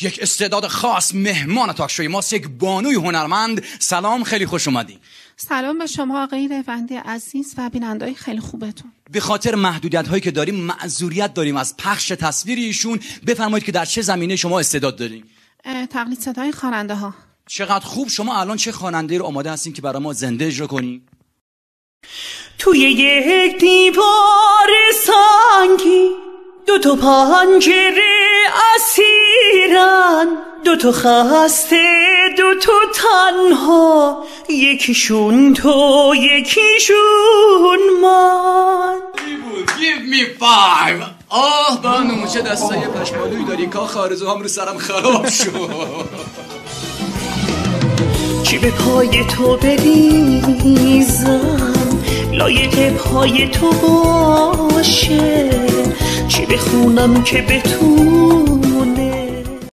یک استعداد خاص مهمان تاکشوی ماست، یک بانوی هنرمند. سلام، خیلی خوش اومدی. سلام به شما آقای روندی عزیز و بیننده‌های خیلی خوبتون. به خاطر محدودیت هایی که داریم معذوریت داریم از پخش تصویر ایشون. بفرمایید که در چه زمینه شما استعداد دارین؟ تقلید صدای خواننده ها. چقدر خوب. شما الان چه خواننده رو آماده هستین که برای ما زنده اجرا کنین؟ توی یک دیوار سنگی دو تا پنجره اسیرن، دو تا خسته دو تا تنها، یکیشون تو یکیشون من. Give me five. آه بانو، چه دستای پشمالویی داری، کاخ آرزوهام رو سرم خراب شد. چی به پای تو بریزم لایق پای تو باشه، چی بخونم که به تو